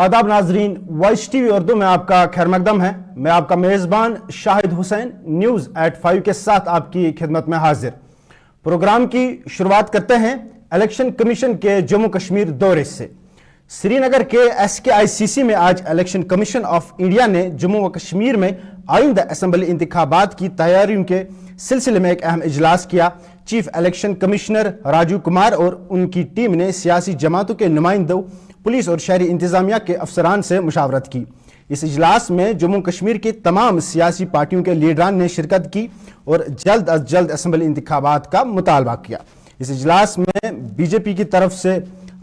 आदाब नाजरीन, voice TV Urdu में आपका खैर मकदम है। मैं आपका मेज़बान शाहिद हुसैन न्यूज़ एट 5 के साथ आपकी खिदमत में हाजिर। प्रोग्राम की शुरुआत करते हैं इलेक्शन कमीशन के जम्मू कश्मीर दौरे से। श्रीनगर के SKICC में आज इलेक्शन कमीशन ऑफ इंडिया ने जम्मू व कश्मीर में आइंदा असम्बली इंतखाबात की तैयारियों के सिलसिले में एक अहम इजलास किया। Chief election commissioner Rajiv Kumar और उनकी टीम ने सियासी जमातों के नुमाइंदों, पुलिस और शहरी इंतजामिया के अफसरान से मुशावरत की। इस इजलास में जम्मू कश्मीर की तमाम सियासी पार्टियों के लीडरान ने शिरकत की और जल्द अज जल्द असम्बली इंतखाबात का मुतालबा किया। इस इजलास में बीजेपी की तरफ से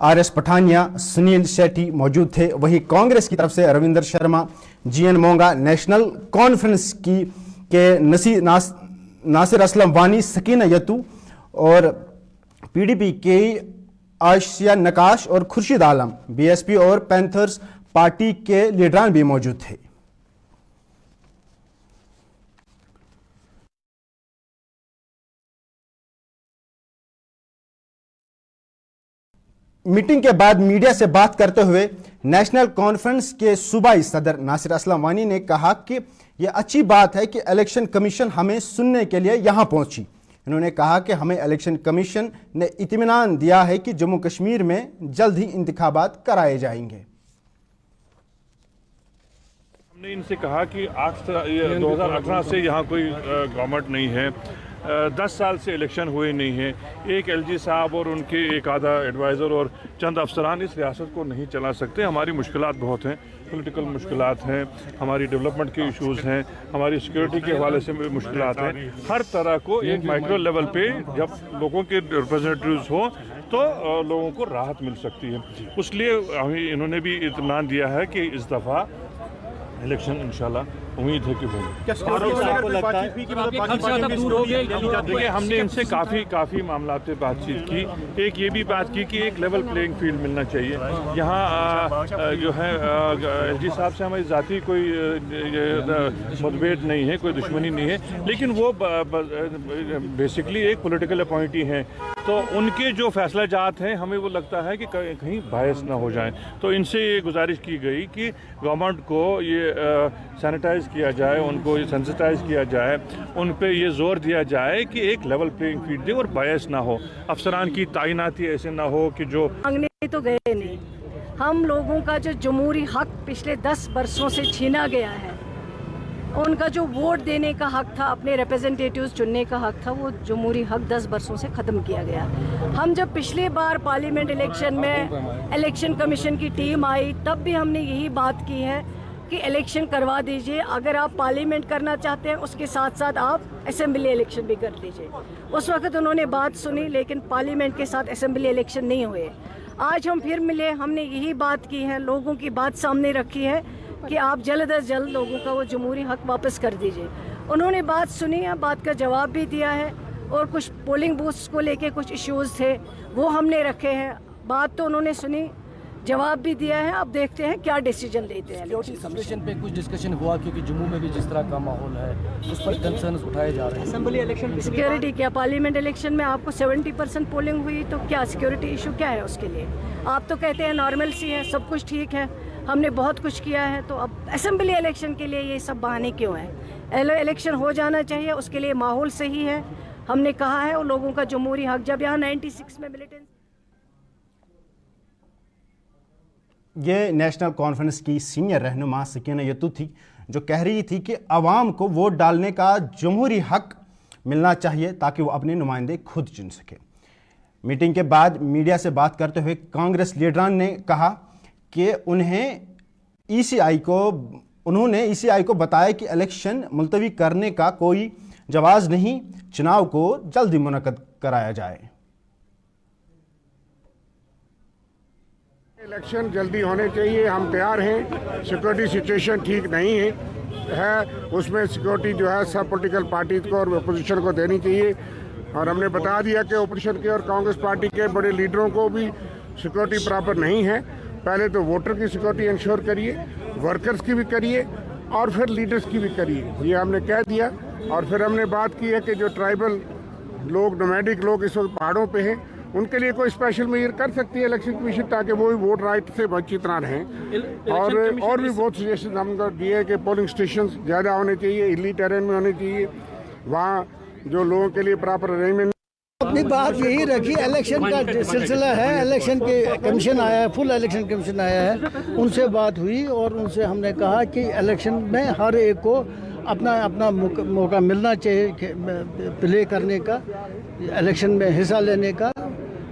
RS पठानिया, सुनील शेट्टी मौजूद थे। वहीं कांग्रेस की तरफ से रविंदर शर्मा, GN मोंगा, नेशनल कॉन्फ्रेंस के नासिर असलम वानी, सकीना यतू और PDP के आशिया नकाश और खुर्शीद आलम, BSP और पैंथर्स पार्टी के लीडरान भी मौजूद थे। मीटिंग के बाद मीडिया से बात करते हुए नेशनल कॉन्फ्रेंस के सूबाई सदर नासिर असलम वानी ने कहा कि यह अच्छी बात है कि इलेक्शन कमीशन हमें सुनने के लिए यहां पहुंची। उन्होंने कहा कि हमें इलेक्शन कमीशन ने इत्मीनान दिया है कि जम्मू कश्मीर में जल्द ही इंतखाबात कराए जाएंगे। हमने इनसे कहा कि 2018 से यहाँ कोई गवर्नमेंट नहीं है, 10 साल से इलेक्शन हुए नहीं है। एक LG साहब और उनके एक आधा एडवाइज़र और चंद अफसरान इस रियासत को नहीं चला सकते। हमारी मुश्किलात बहुत हैं, पॉलिटिकल मुश्किलात हैं, हमारी डेवलपमेंट के इश्यूज़ हैं, हमारी सिक्योरिटी के हवाले से मुश्किलात हैं। हर तरह को एक माइक्रो लेवल पे जब लोगों के रिप्रेजेंटेटिव्स हो तो लोगों को राहत मिल सकती है। उसलिए हमें इन्होंने भी इत्मीनान दिया है कि इस दफ़ा इलेक्शन इंशाल्लाह उम्मीद है कि होंगे। देखिए, हमने इनसे काफ़ी मामला पे बातचीत की। एक ये भी बात की कि एक लेवल प्लेइंग फील्ड मिलना चाहिए। यहाँ जो है LG साहब से हमारी ज़ाती कोई मतभेद नहीं है, कोई दुश्मनी नहीं है, लेकिन वो बेसिकली एक पॉलिटिकल अपॉइंटी हैं, तो उनके जो फैसला जात हैं हमें वो लगता है कि कहीं बायस ना हो जाएं। तो इनसे ये गुजारिश की गई कि गवर्नमेंट को ये सैनिटाइज किया जाए, उनको ये सेंसिटाइज किया जाए, उन पे ये जोर दिया जाए कि एक लेवल प्लेइंग फील्ड दे और बायस ना हो, अफसरान की तैनाती ऐसे ना हो कि जो मांगने तो गए नहीं। हम लोगों का जो जमहूरी हक पिछले 10 वर्षों से छीना गया है, उनका जो वोट देने का हक था, अपने रिप्रेजेंटेटिव्स चुनने का हक था, वो जमहूरी हक 10 वर्षों से ख़त्म किया गया। हम जब पिछले बार पार्लियामेंट इलेक्शन में इलेक्शन कमीशन की टीम आई, तब भी हमने यही बात की है कि इलेक्शन करवा दीजिए। अगर आप पार्लियामेंट करना चाहते हैं, उसके साथ साथ आप असेंबली इलेक्शन भी कर लीजिए। उस वक्त उन्होंने बात सुनी, लेकिन पार्लियामेंट के साथ असेंबली इलेक्शन नहीं हुए। आज हम फिर मिले, हमने यही बात की है, लोगों की बात सामने रखी है कि आप जल्द अज जल्द लोगों का वो जमहूरी हक वापस कर दीजिए। उन्होंने बात सुनी है, बात का जवाब भी दिया है, और कुछ पोलिंग बूथ्स को लेके कुछ इश्यूज़ थे वो हमने रखे हैं। बात तो उन्होंने सुनी, जवाब भी दिया है। अब देखते हैं क्या डिसीजन लेते हैं। सिचुएशन पे कुछ डिस्कशन हुआ, क्योंकि जम्मू में भी जिस तरह का माहौल है उस पर कंसर्न्स उठाए जा रहे हैं। असेंबली इलेक्शन सिक्योरिटी क्या, पार्लियामेंट इलेक्शन में आपको 70% पोलिंग हुई, तो क्या सिक्योरिटी इशू क्या है उसके लिए? आप तो कहते हैं नॉर्मल सी है, सब कुछ ठीक है, हमने बहुत कुछ किया है, तो अब असेंबली इलेक्शन के लिए ये सब बहाने क्यों हैं? इलेक्शन हो जाना चाहिए, उसके लिए माहौल सही है। हमने कहा है उन लोगों का जमहूरी हक, जब यहाँ 96 में मिलिटेंट। ये नेशनल कॉन्फ्रेंस की सीनियर रहनुमा सकीना यतू थी, जो कह रही थी कि आवाम को वोट डालने का जमहूरी हक मिलना चाहिए ताकि वो अपने नुमाइंदे खुद चुन सके। मीटिंग के बाद मीडिया से बात करते हुए कांग्रेस लीडरान ने कहा कि उन्होंने ECI को बताया कि इलेक्शन मुलतवी करने का कोई जवाज़ नहीं, चुनाव को जल्दी मुनक्कद कराया जाए। इलेक्शन जल्दी होने चाहिए, हम तैयार हैं। सिक्योरिटी सिचुएशन ठीक नहीं है, उसमें सिक्योरिटी जो है सब पॉलिटिकल पार्टीज को और अपोजिशन को देनी चाहिए। और हमने बता दिया कि अपोजिशन के और कांग्रेस पार्टी के बड़े लीडरों को भी सिक्योरिटी प्रॉपर नहीं है। पहले तो वोटर की सिक्योरिटी इंश्योर करिए, वर्कर्स की भी करिए और फिर लीडर्स की भी करिए, ये हमने कह दिया। और फिर हमने बात की है कि जो ट्राइबल लोग, नोमैडिक लोग इस वक्त पहाड़ों पे हैं, उनके लिए कोई स्पेशल मेजर कर सकती है इलेक्शन कमीशन, ताकि वो भी वोट राइट से वंचित ना रहें। और भी बहुत सजेशन हमको दिए कि पोलिंग स्टेशन ज़्यादा होने चाहिए, हिली टेरेन में होने चाहिए, वहाँ जो लोगों के लिए प्रॉपर अरेंजमेंट। अपनी बात यही रखी, इलेक्शन का सिलसिला है, इलेक्शन के कमीशन आया है, फुल इलेक्शन कमीशन आया है, उनसे बात हुई और उनसे हमने कहा कि इलेक्शन में हर एक को अपना अपना मौका मिलना चाहिए प्ले करने का, इलेक्शन में हिस्सा लेने का,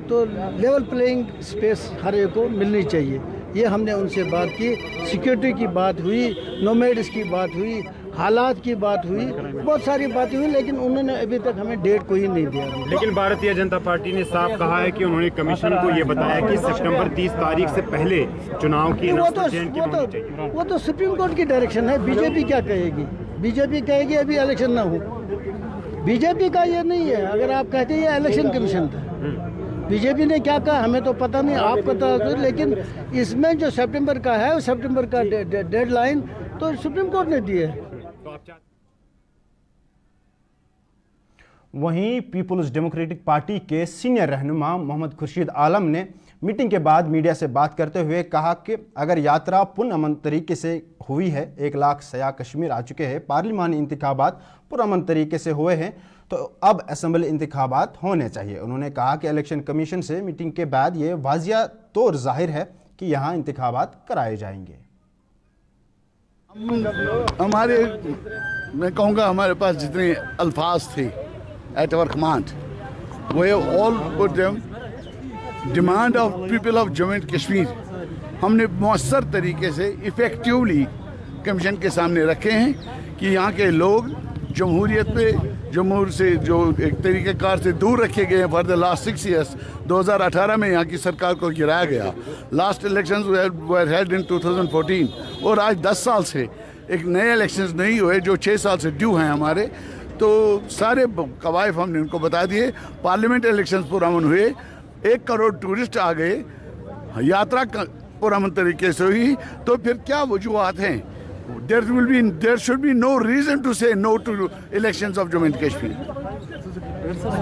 तो लेवल प्लेइंग स्पेस हर एक को मिलनी चाहिए। ये हमने उनसे बात की, सिक्योरिटी की बात हुई, नोमैड्स की बात हुई, हालात की बात हुई, बहुत सारी बातें हुई, लेकिन उन्होंने अभी तक हमें डेट कोई नहीं दिया। लेकिन भारतीय जनता पार्टी ने साफ कहा है कि उन्होंने कमीशन को ये बताया कि सितंबर 30 तारीख से पहले चुनाव की वो तो सुप्रीम कोर्ट की डायरेक्शन है। बीजेपी क्या कहेगी? बीजेपी कहेगी अभी इलेक्शन ना हो। बीजेपी का ये नहीं है। अगर आप कहते हैं ये इलेक्शन कमीशन था, बीजेपी ने क्या कहा हमें तो पता नहीं, आपको तो, लेकिन इसमें जो सितंबर का है, सितंबर का डेडलाइन तो सुप्रीम कोर्ट ने दी है। वहीं पीपुल्स डेमोक्रेटिक पार्टी के सीनियर रहनुमा मोहम्मद खुर्शीद आलम ने मीटिंग के बाद मीडिया से बात करते हुए कहा कि अगर यात्रा पुरअमन तरीके से हुई है, 1 लाख सयाह कश्मीर आ चुके हैं, पार्लिमानी इंतखाबात पुरअमन तरीके से हुए हैं, तो अब असेंबली इंतखाबात होने चाहिए। उन्होंने कहा कि इलेक्शन कमीशन से मीटिंग के बाद ये वाजिया तौर जाहिर है कि यहाँ इंतखाबात कराए जाएंगे। हमारे, मैं कहूँगा हमारे पास जितने अल्फाज थे at our command, we all put them demand of people of Jammu and Kashmir हमने मौसर तरीके से इफ़ेक्टिवली कमीशन के सामने रखे हैं कि यहाँ के लोग जमहूरियत पे, जमहूर से जो एक तरीक़ेकार से दूर रखे गए हैं फॉर द लास्ट 6 ईयर्स। 2018 में यहाँ की सरकार को गिराया गया, last elections were held in 2014, और आज 10 साल से एक नए इलेक्शंस नहीं हुए जो 6 साल से ड्यू हैं हमारे। तो सारे कवायद हमने उनको बता दिए। पार्लियामेंट इलेक्शंस पुरअमन हुए, 1 करोड़ टूरिस्ट आ गए, यात्रा पुरअमन तरीके से हुई, तो फिर क्या वजूहत हैं? There should be no reason to say no to elections of Jammu and Kashmir.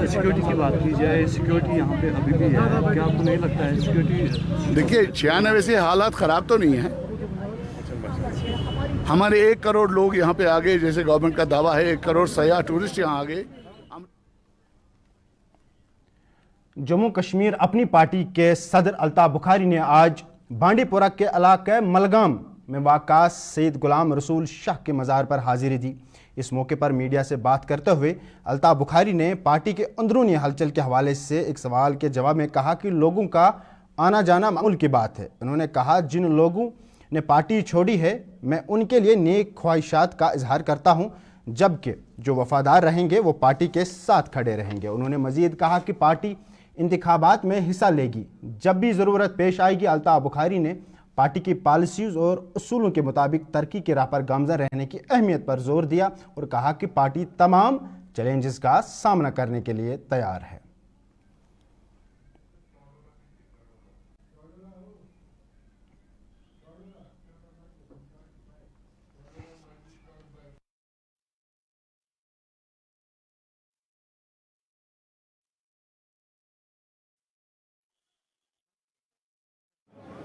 Security की बात की जाए, सिक्योरिटी यहाँ पे अभी भी है, क्या आपको नहीं लगता है सिक्योरिटी? देखिए 96 से हालात ख़राब तो नहीं है। हमारे 1 करोड़ लोग यहाँ पे आ गए, जैसे गवर्नमेंट का दावा है, 1 करोड़ सयाह टूरिस्ट यहाँ आ गए। जम्मू कश्मीर अपनी पार्टी के सदर अल्ताफ बुखारी ने आज बांडीपुरा के इलाके मलगाम में वाक़ा सैयद गुलाम रसूल शाह के मज़ार पर हाजिरी दी। इस मौके पर मीडिया से बात करते हुए अल्ताफ बुखारी ने पार्टी के अंदरूनी हलचल के हवाले से एक सवाल के जवाब में कहा कि लोगों का आना जाना मामूल की बात है। उन्होंने कहा जिन लोगों ने पार्टी छोड़ी है मैं उनके लिए नेक ख्वाहिशात का इजहार करता हूं, जबकि जो वफादार रहेंगे वो पार्टी के साथ खड़े रहेंगे। उन्होंने मजीद कहा कि पार्टी इंतखाबात में हिस्सा लेगी जब भी ज़रूरत पेश आएगी। अल्ताफ बुखारी ने पार्टी की पॉलिसीज़ और उसूलों के मुताबिक तरक्की के राह पर गामज़न रहने की अहमियत पर जोर दिया और कहा कि पार्टी तमाम चैलेंजेस का सामना करने के लिए तैयार है।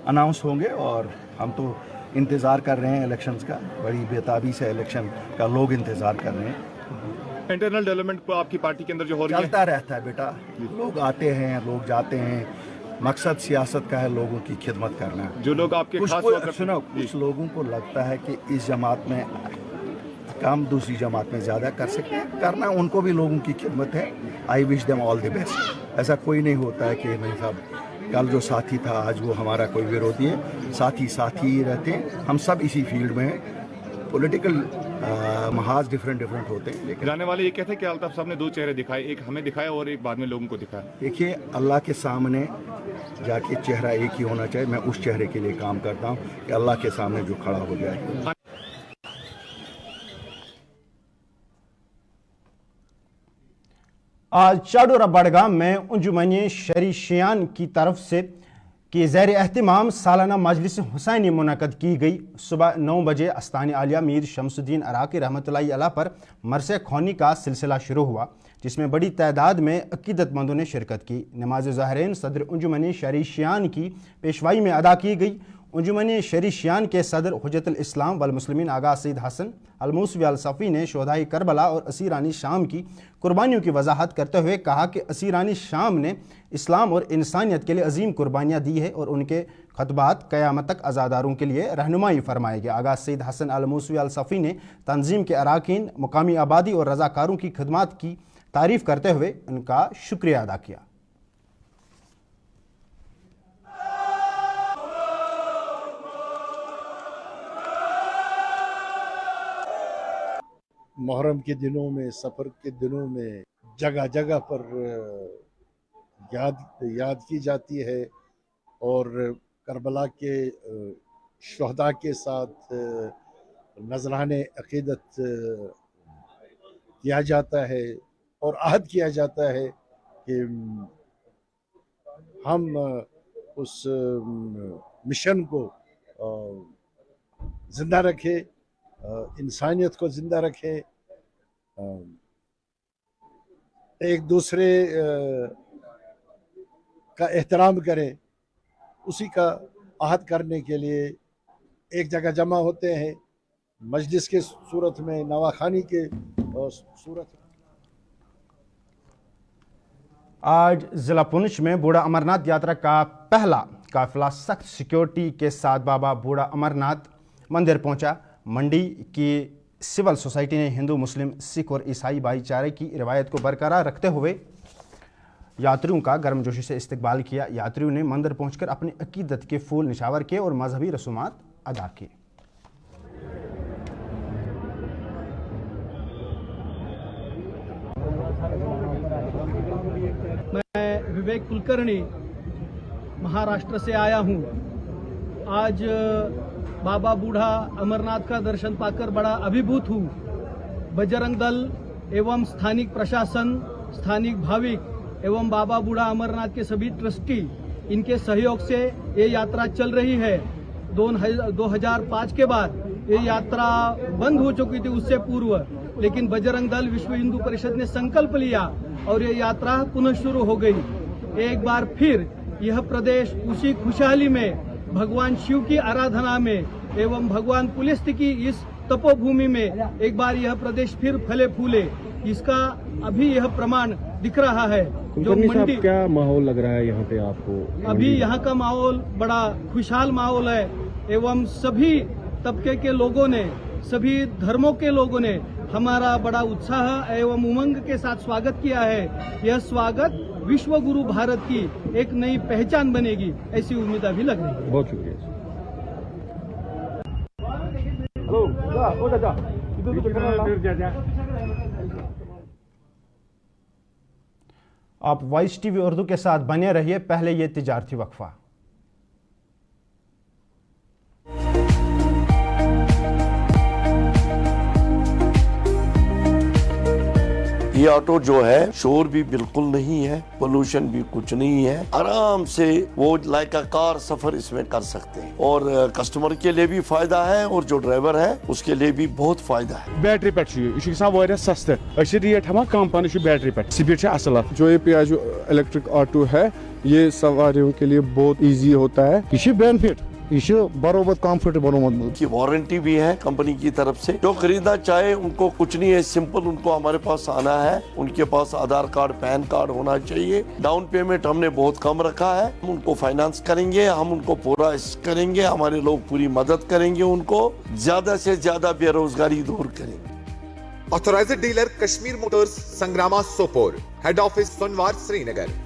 अनाउंस होंगे और हम तो इंतज़ार कर रहे हैं इलेक्शंस का, बड़ी बेताबी से इलेक्शन का लोग इंतज़ार कर रहे हैं। इंटरनल डेवलपमेंट को आपकी पार्टी के अंदर जो हो रही है चलता रहता है बेटा, लोग आते हैं लोग जाते हैं, मकसद सियासत का है लोगों की खिदमत करना। जो लोग आपके खास सुनो, कुछ लोगों को लगता है कि इस जमात में काम दूसरी जमात में ज़्यादा कर सकते हैं, करना उनको भी लोगों की खिदमत है। I wish them all the best. ऐसा कोई नहीं होता है कि नहीं साहब कल जो साथी था आज वो हमारा कोई विरोधी है, साथी ही रहते हैं। हम सब इसी फील्ड में हैं, पॉलिटिकल महाज डिफरेंट होते हैं। लेकिन जाने वाले ये कहते हैं कि अल्ताफ साहब ने 2 चेहरे दिखाए, एक हमें दिखाया और एक बाद में लोगों को दिखाया। देखिए अल्लाह के सामने जाके चेहरा एक ही होना चाहिए। मैं उस चेहरे के लिए काम करता हूँ कि अल्लाह के सामने जो खड़ा हो जाए। आज चाडोरा बड़गाम में अंजुमन शरी शियान की तरफ से कि ज़ैर एहतिमाम सालाना मजलिस हुसैनी मुनक़द की गई। सुबह 9 बजे अस्तान आलिया मीर शमसुद्दीन अराकी रहमतुल्लाहि अलैह पर मरसे खौनी का सिलसिला शुरू हुआ, जिसमें बड़ी तादाद में अकीदतमंदों ने शिरकत की। नमाज ज़ाहिरीन सदर अंजुमन शरीशियान की पेशवाई में अदा की गई। अंजुमन शरीशियान के सदर हुज्जतुल इस्लाम वल मुस्लिमीन आगा सईद हसन अल मूसवी अल सफ़ी ने शोहदाई करबला और असीरानी शाम की कुर्बानियों की वजाहत करते हुए कहा कि असीरानी शाम ने इस्लाम और इंसानियत के लिए अजीम कुर्बानियाँ दी है और उनके खतबात क़यामत तक आज़ादारों के लिए रहनुमाई फरमाएगी। आगा सईद हसन अल मूसवी अल सफ़ी ने तंजीम के अरकान, मुकामी आबादी और रज़ाकारों की खिदमत की तारीफ़ करते हुए उनका शुक्रिया अदा किया। मुहर्रम के दिनों में, सफ़र के दिनों में जगह जगह पर याद की जाती है और करबला के शुहदा के साथ नजराने अक़ीदत किया जाता है और अहद किया जाता है कि हम उस मिशन को ज़िंदा रखें, इंसानियत को ज़िंदा रखें, एक दूसरे का एहतराम करें। उसी का अहद करने के लिए एक जगह जमा होते हैं, मजलिस के सूरत में, नवाखानी के सूरत में। आज ज़िला पुंछ में बूढ़ा अमरनाथ यात्रा का पहला काफिला सख्त सिक्योरिटी के साथ बाबा बूढ़ा अमरनाथ मंदिर पहुंचा। मंडी की सिविल सोसाइटी ने हिंदू, मुस्लिम, सिख और ईसाई भाईचारे की रिवायत को बरकरार रखते हुए यात्रियों का गर्मजोशी से इस्तकबाल किया। यात्रियों ने मंदिर पहुंचकर अपनी अकीदत के फूल निशावर किए और मजहबी रसूमात अदा की। मैं विवेक कुलकर्णी महाराष्ट्र से आया हूं। आज बाबा बूढ़ा अमरनाथ का दर्शन पाकर बड़ा अभिभूत हूँ। बजरंग दल एवं स्थानिक प्रशासन, स्थानिक भाविक एवं बाबा बूढ़ा अमरनाथ के सभी ट्रस्टी, इनके सहयोग से ये यात्रा चल रही है। 2005 के बाद ये यात्रा बंद हो चुकी थी उससे पूर्व, लेकिन बजरंग दल विश्व हिंदू परिषद ने संकल्प लिया और ये यात्रा पुनः शुरू हो गई। एक बार फिर यह प्रदेश उसी खुशहाली में, भगवान शिव की आराधना में एवं भगवान पुलस्त्य की इस तपोभूमि में एक बार यह प्रदेश फिर फले फूले, इसका अभी यह प्रमाण दिख रहा है। जो मंडी, क्या माहौल लग रहा है यहाँ पे आपको? अभी यहाँ का माहौल बड़ा खुशहाल माहौल है एवं सभी तबके के लोगों ने, सभी धर्मों के लोगों ने हमारा बड़ा उत्साह एवं उमंग के साथ स्वागत किया है। यह स्वागत विश्व गुरु भारत की एक नई पहचान बनेगी, ऐसी उम्मीद अभी लग रही है। बहुत शुक्रिया। आप वॉइस टीवी उर्दू के साथ बने रहिए। पहले ये तिजारती वक्फा। ये ऑटो जो है शोर भी बिल्कुल नहीं है, पोल्यूशन भी कुछ नहीं है, आराम से वो लाइक अ कार सफर इसमें कर सकते हैं और कस्टमर के लिए भी फायदा है और जो ड्राइवर है उसके लिए भी बहुत फायदा है। बैटरी पे यह सस्ते रेट हम कम पान बैटरी पे स्पीड असल। जो ये पियाजो इलेक्ट्रिक ऑटो है ये सवारियों के लिए बहुत इजी होता है, ये बेनिफिट, ये बरोबर कंफर्टेबल की वारंटी भी है कंपनी की तरफ से। जो खरीदना चाहे उनको कुछ नहीं है, सिंपल उनको हमारे पास आना है, उनके पास आधार कार्ड, पैन कार्ड होना चाहिए। डाउन पेमेंट हमने बहुत कम रखा है, हम उनको फाइनेंस करेंगे, हम उनको पूरा करेंगे, हमारे लोग पूरी मदद करेंगे, उनको ज्यादा से ज्यादा बेरोजगारी दूर करेंगे। Authorised dealer Kashmir motors, Sangrama Sopore, head office Sonwar Srinagar.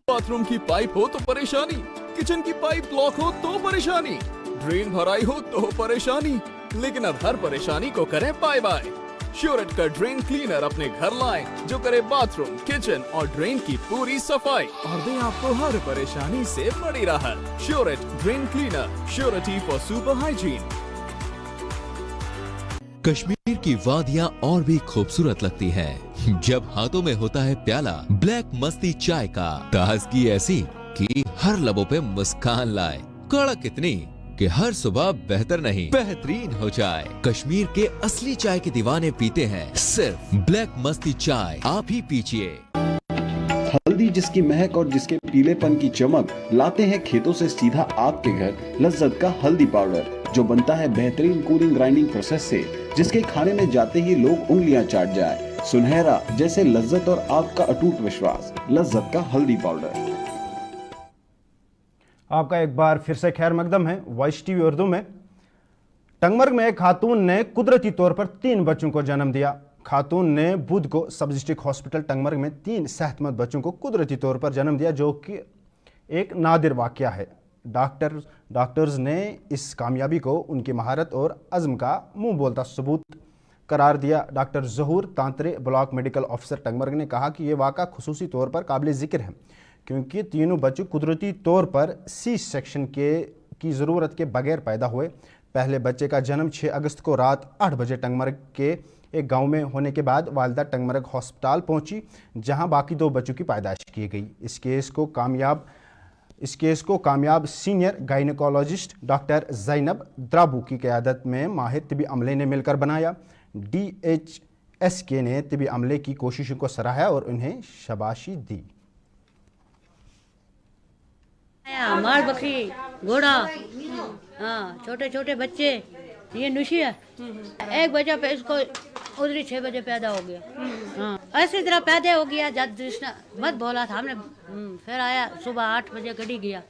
Bathroom की पाइप हो तो परेशानी, किचन की पाइप ब्लॉक हो तो परेशानी, ड्रेन भराई हो तो परेशानी, लेकिन अब हर परेशानी को करें बाय बाय। श्योरेट का ड्रेन क्लीनर अपने घर लाएं, जो करे बाथरूम, किचन और ड्रेन की पूरी सफाई और दे आपको हर परेशानी से बड़ी राहत। श्योरेट drain cleaner, surety for super hygiene. Kashmir की वादियां और भी खूबसूरत लगती हैं जब हाथों में होता है प्याला ब्लैक मस्ती चाय का। ताजगी ऐसी कि हर लबों पे मुस्कान लाए, कड़क इतनी कि हर सुबह बेहतर नहीं बेहतरीन हो जाए। कश्मीर के असली चाय के दीवाने पीते हैं सिर्फ ब्लैक मस्ती चाय, आप ही पीजिए। हल्दी जिसकी महक और जिसके पीलेपन की चमक लाते हैं खेतों से सीधा आपके घर लज्जत का हल्दी पाउडर, जो बनता है बेहतरीन कूलिंग ग्राइंडिंग प्रोसेस से, जिसके खाने में जाते ही लोग उंगलियां चाट जाए। सुनहरा जैसे लज्जत और आपका अटूट विश्वास, लज्जत का हल्दी पाउडर। आपका एक बार फिर से खैर मकदम है। वॉइस टीवी उर्दू में। टंगमर्ग में एक खातून ने कुदरती तौर पर 3 बच्चों को जन्म दिया। खातून ने बुध को सब डिस्ट्रिक्ट हॉस्पिटल टंगमर्ग में 3 सेहतमंद बच्चों को कुदरती तौर पर जन्म दिया, जो कि एक नादिर वाकया है। डॉक्टर्स ने इस कामयाबी को उनकी महारत और अज़्म का मुंह बोलता सबूत करार दिया। डॉक्टर ज़हूर तांतरे, ब्लॉक मेडिकल ऑफिसर टंगमर्ग ने कहा कि यह वाक़ा खुसूसी तौर पर काबिल ज़िक्र है, क्योंकि तीनों बच्चे कुदरती तौर पर सी सेक्शन की ज़रूरत के बगैर पैदा हुए। पहले बच्चे का जन्म 6 अगस्त को रात 8 बजे टंगमर्ग के एक गांव में होने के बाद वालिदा टंगमर्ग हॉस्पिटल पहुंची, जहां बाकी 2 बच्चों की पैदाइश की गई। इस केस को कामयाब senior gynaecologist doctor Zainab Drabu की क़यादत में माहिर तिबी अमले ने मिलकर बनाया। DHSK ने तिबी अमले की कोशिशों को सराहा और उन्हें शाबाशी दी। मार बकरी, घोड़ा, हाँ, छोटे छोटे बच्चे, ये नुशी है। एक बजे पे इसको उधरी 6 बजे पैदा हो गया। हाँ, ऐसी तरह पैदा हो गया। जब कृष्णा मत बोला था हमने, फिर आया सुबह 8 बजे गड़ी गया,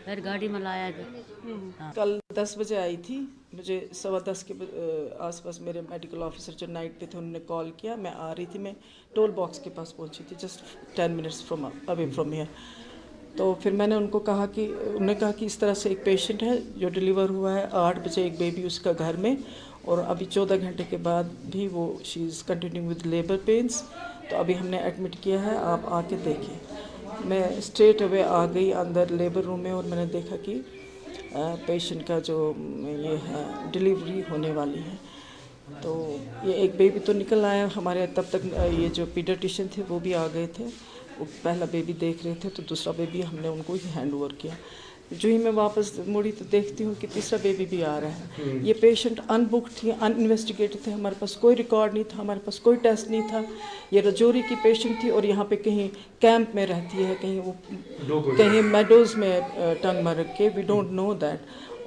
फिर गाड़ी में लाया। कल 10 बजे आई थी, मुझे 10:15 के आसपास मेरे मेडिकल ऑफिसर जो नाइट पे थे उन्होंने कॉल किया। मैं आ रही थी, मैं टोल बॉक्स के पास पहुंची थी, just 10 minutes away from here. तो फिर मैंने उनको कहा कि उन्होंने कहा कि इस तरह से एक पेशेंट है जो डिलीवर हुआ है 8 बजे, एक बेबी उसका घर में, और अभी 14 घंटे के बाद भी वो she is continuing with labour pains. तो अभी हमने एडमिट किया है, आप आके देखें। मैं स्ट्रेट अवे आ गई अंदर लेबर रूम में और मैंने देखा कि पेशेंट का जो ये है डिलीवरी होने वाली है। तो ये एक बेबी तो निकल आया हमारे, तब तक ये जो पीडियाट्रिशियन थे वो भी आ गए थे। वो पहला बेबी देख रहे थे, तो दूसरा बेबी हमने उनको ही हैंड ओवर किया। जो ही मैं वापस मुड़ी तो देखती हूँ कि तीसरा बेबी भी आ रहा है। ये पेशेंट अनबुक्ड थी, अनइन्वेस्टिगेटेड थे, हमारे पास कोई रिकॉर्ड नहीं था, हमारे पास कोई टेस्ट नहीं था। ये रजौरी की पेशेंट थी और यहाँ पे कहीं कैंप में रहती है, कहीं मेडोज़ में टंगमर्ग के, वी डोंट नो दैट।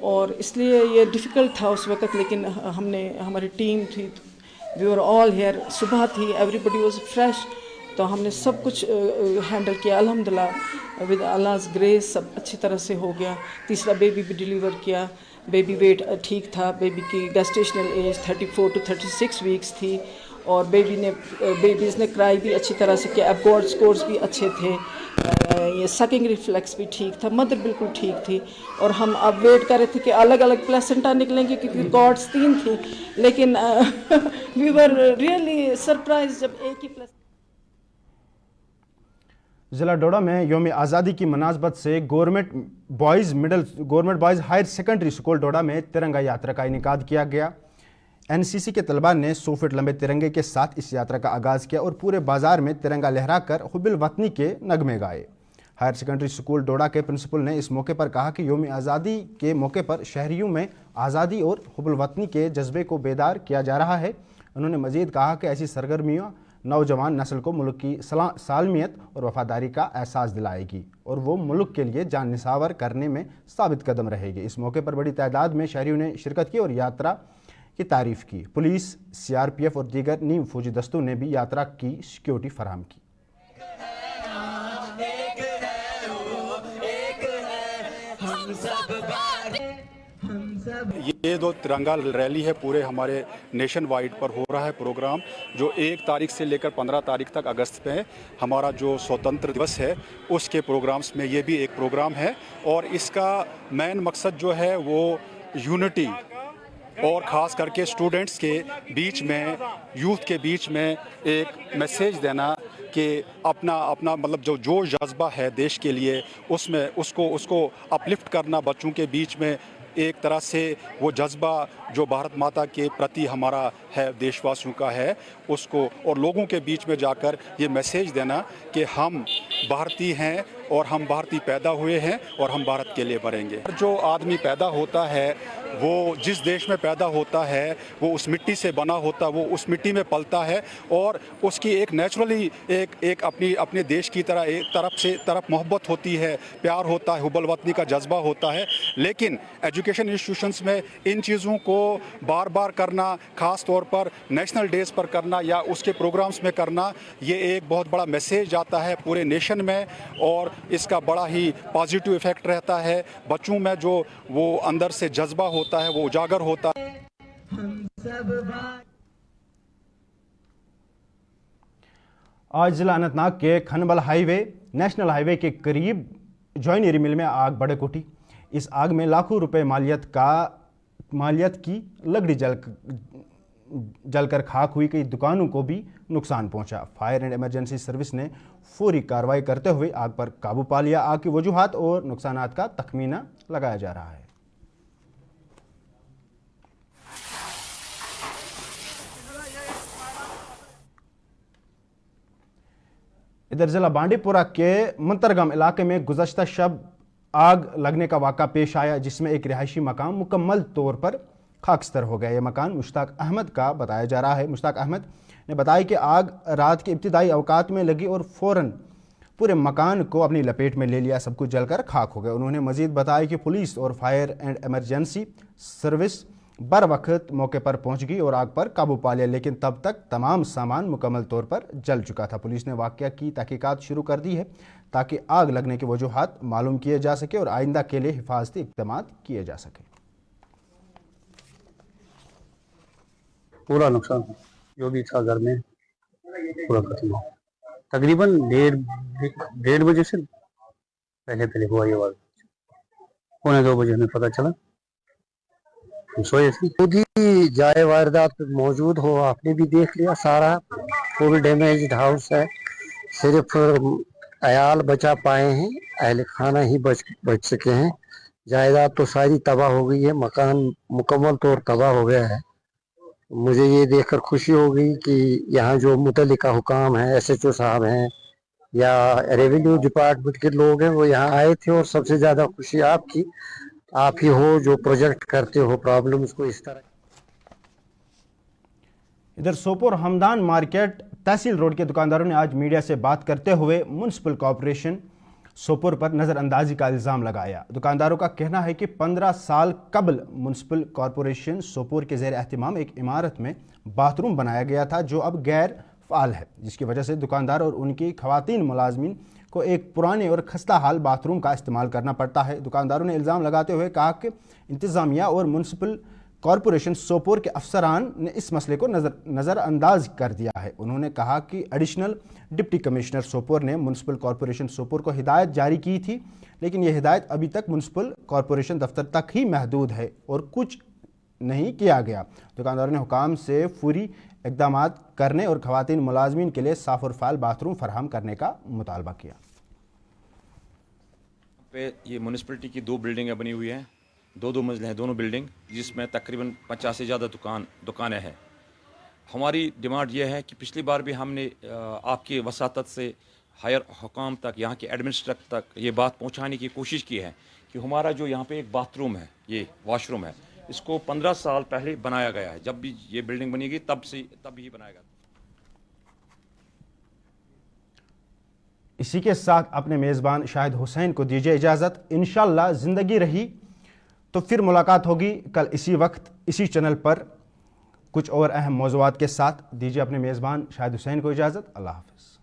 और इसलिए ये डिफ़िकल्ट था उस वक़्त, लेकिन हमारी टीम थी, वी वर ऑल हियर, सुबह थी, एवरीबडी वाज फ्रेश, तो हमने सब कुछ हैंडल किया अल्हम्दुलिल्लाह, विद अल्लाह's ग्रेस सब अच्छी तरह से हो गया। तीसरा बेबी भी डिलीवर किया, बेबी वेट ठीक था, बेबी की गेस्टेशनल एज 34 to 36 वीक्स थी, और बेबीज़ ने क्राई भी अच्छी तरह से किया, एबकॉर्ड स्कोर्स भी अच्छे थे, ये सकिंग रिफ्लेक्स भी ठीक था, मदर बिल्कुल ठीक थी। और हम अब वेट कर रहे थे कि अलग अलग प्लेसेंटा निकलेंगे, क्योंकि कॉर्ड्स 3 थी, लेकिन वी वर रियली सरप्राइज जब एक ही प्लेसेंटा। ज़िला डोडा में योम आज़ादी की मुनासबत से government boys higher secondary school Doda में तिरंगा यात्रा का इनेकाद किया गया। NCC के तलबा ने 100 फीट लंबे तिरंगे के साथ इस यात्रा का आगाज़ किया और पूरे बाजार में तिरंगा लहराकर हुब्बुल वतनी के नगमे गाए। हायर सेकेंडरी स्कूल डोडा के प्रिंसिपल ने इस मौके पर कहा कि योम आज़ादी के मौके पर शहरियों में आज़ादी और हुब्बुल वतनी के जज्बे को बेदार किया जा रहा है। उन्होंने मज़ीद कहा कि ऐसी सरगर्मियाँ नौजवान नस्ल को मुल्क की सालमियत और वफादारी का एहसास दिलाएगी और वो मुल्क के लिए जान निसावर करने में साबित कदम रहेगी। इस मौके पर बड़ी तादाद में शहरियों ने शिरकत की और यात्रा की तारीफ़ की। पुलिस, CRPF और दीगर नीम फौजी दस्तों ने भी यात्रा की सिक्योरिटी फराहम की। ये 2 तिरंगा रैली है, पूरे हमारे नेशन वाइड पर हो रहा है प्रोग्राम, जो 1 तारीख से लेकर 15 तारीख तक अगस्त में हमारा जो स्वतंत्र दिवस है उसके प्रोग्राम्स में ये भी एक प्रोग्राम है। और इसका मेन मकसद जो है वो यूनिटी और ख़ास करके स्टूडेंट्स के बीच में, यूथ के बीच में एक मैसेज देना कि अपना मतलब जो जज्बा है देश के लिए, उसमें उसको अपलिफ्ट करना, बच्चों के बीच में एक तरह से वो जज्बा जो भारत माता के प्रति हमारा है, देशवासियों का है, उसको और लोगों के बीच में जाकर ये मैसेज देना कि हम भारतीय हैं और हम भारतीय पैदा हुए हैं और हम भारत के लिए मरेंगे। जो आदमी पैदा होता है वो जिस देश में पैदा होता है वो उस मिट्टी से बना होता है, वो उस मिट्टी में पलता है और उसकी एक नेचुरली एक अपने देश की तरह एक तरफ मोहब्बत होती है, प्यार होता है, हुब्बुल वतनी का जज्बा होता है। लेकिन एजुकेशन इंस्टीट्यूशंस में इन चीज़ों को बार बार करना, ख़ास तौर पर नेशनल डेज पर करना या उसके प्रोग्राम्स में करना, ये एक बहुत बड़ा मैसेज आता है पूरे नेशन में और इसका बड़ा ही पॉजिटिव इफ़ेक्ट रहता है। बच्चों में जो वो अंदर से जज्बा होता है वो उजागर होता है। आज जिला अनंतनाग के खनबल हाईवे नेशनल हाईवे के करीब जॉइनरी मिल में आग भड़क उठी। इस आग में लाखों रुपए मालियत की लकड़ी जलकर खाक हुई। कई दुकानों को भी नुकसान पहुंचा। फायर एंड इमरजेंसी सर्विस ने फौरी कार्रवाई करते हुए आग पर काबू पा लिया। आग की वजूहात और नुकसानात का तखमीना लगाया जा रहा है। इधर जिला बांडीपुरा के मंतरगम इलाके में गुज़श्ता शब आग लगने का वाक़ा पेश आया, जिसमें एक रिहायशी मकान मुकम्मल तौर पर खाकस्तर हो गया। यह मकान मुश्ताक अहमद का बताया जा रहा है। मुश्ताक अहमद ने बताया कि आग रात के इब्तिदाई अवकात में लगी और फ़ौरन पूरे मकान को अपनी लपेट में ले लिया। सब कुछ जलकर खाक हो गया। उन्होंने मजीद बताया कि पुलिस और फायर एंड इमरजेंसी सर्विस बर वक्त मौके पर पहुंच गई और आग पर काबू पा लिया, लेकिन तब तक तमाम सामान मुकम्मल तौर पर जल चुका था। पुलिस ने वाक़या की तहकीकात शुरू कर दी है ताकि आग लगने की वजूहात मालूम किए जा सके और आइंदा के लिए हिफाजती इक़दाम किए जा सके। पूरा नुकसान जो भी था घर में पूरा खत्म हुआ। तकरीबन डेढ़ बजे से पहले हुआ ये वाक़या। 1:45 बजे हमें पता चला। सोए थे, खुद ही जाए वारदात मौजूद हो, आपने भी देख लिया। सारा फुल डैमेज्ड हाउस है। सिर्फ अयाल बचा पाए हैं, अहल खाना ही बच सके हैं। जायदाद तो सारी तबाह हो गई है। मकान मुकम्मल तौर तबाह हो गया है। मुझे ये देखकर खुशी हो गई कि यहाँ जो मुतल्लिका हुकाम हैं, SHO साहब हैं या रेवेन्यू डिपार्टमेंट के लोग हैं, वो यहाँ आए थे। और सबसे ज़्यादा खुशी आप ही हो जो प्रोजेक्ट करते हो प्रॉब्लम्स को इस तरह। इधर सोपोर हमदान मार्केट तहसील रोड के दुकानदारों ने आज मीडिया से बात करते हुए म्युनिसिपल कॉरपोरेशन सोपोर पर नज़रअंदाजी का इल्ज़ाम लगाया। दुकानदारों का कहना है कि 15 साल कबल म्युनिसिपल कॉरपोरेशन सोपोर के ज़ेर एहतिमाम एक इमारत में बाथरूम बनाया गया था जो अब गैर फ़ाल है, जिसकी वजह से दुकानदार और उनकी ख़वातीन मुलाजमीन को एक पुराने और खस्ता हाल बाथरूम का इस्तेमाल करना पड़ता है। दुकानदारों ने इल्ज़ाम लगाते हुए कहा कि इंतज़ामिया और म्युनिसिपल कॉरपोरेशन सोपोर के अफसरान ने इस मसले को नज़रअंदाज कर दिया है। उन्होंने कहा कि एडिशनल डिप्टी कमिश्नर सोपोर ने म्युनिसिपल कॉरपोरेशन सोपोर को हिदायत जारी की थी, लेकिन यह हिदायत अभी तक म्युनिसिपल कॉरपोरेशन दफ्तर तक ही महदूद है और कुछ नहीं किया गया। दुकानदारों ने हुकाम से फौरी इक़दाम करने और ख़वातीन मुलाजमीन के लिए साफ़ और फ़ाइल बाथरूम फराहम करने का मुतालबा किया। ये म्यूनिसिपलिटी की 2 बिल्डिंगें बनी हुई हैं, 2 मंजिलें हैं दोनों बिल्डिंग, जिसमें तकरीबन 50 से ज़्यादा दुकानें हैं। हमारी डिमांड ये है कि पिछली बार भी हमने आपकी वसातत से हायर हुकाम तक, यहाँ के एडमिनिस्ट्रेटर तक ये बात पहुँचाने की कोशिश की है कि हमारा जो यहाँ पे एक बाथरूम है, ये वॉशरूम है, इसको 15 साल पहले बनाया गया है। जब भी ये बिल्डिंग बनेगी तब ही बनाया गया। इसी के साथ अपने मेज़बान शाहिद हुसैन को दीजिए इजाज़त। इंशाअल्लाह ज़िंदगी रही तो फिर मुलाकात होगी कल इसी वक्त इसी चैनल पर कुछ और अहम मौज़ूआत के साथ। दीजिए अपने मेज़बान शाहिद हुसैन को इजाज़त। अल्लाह हाफ़िज़।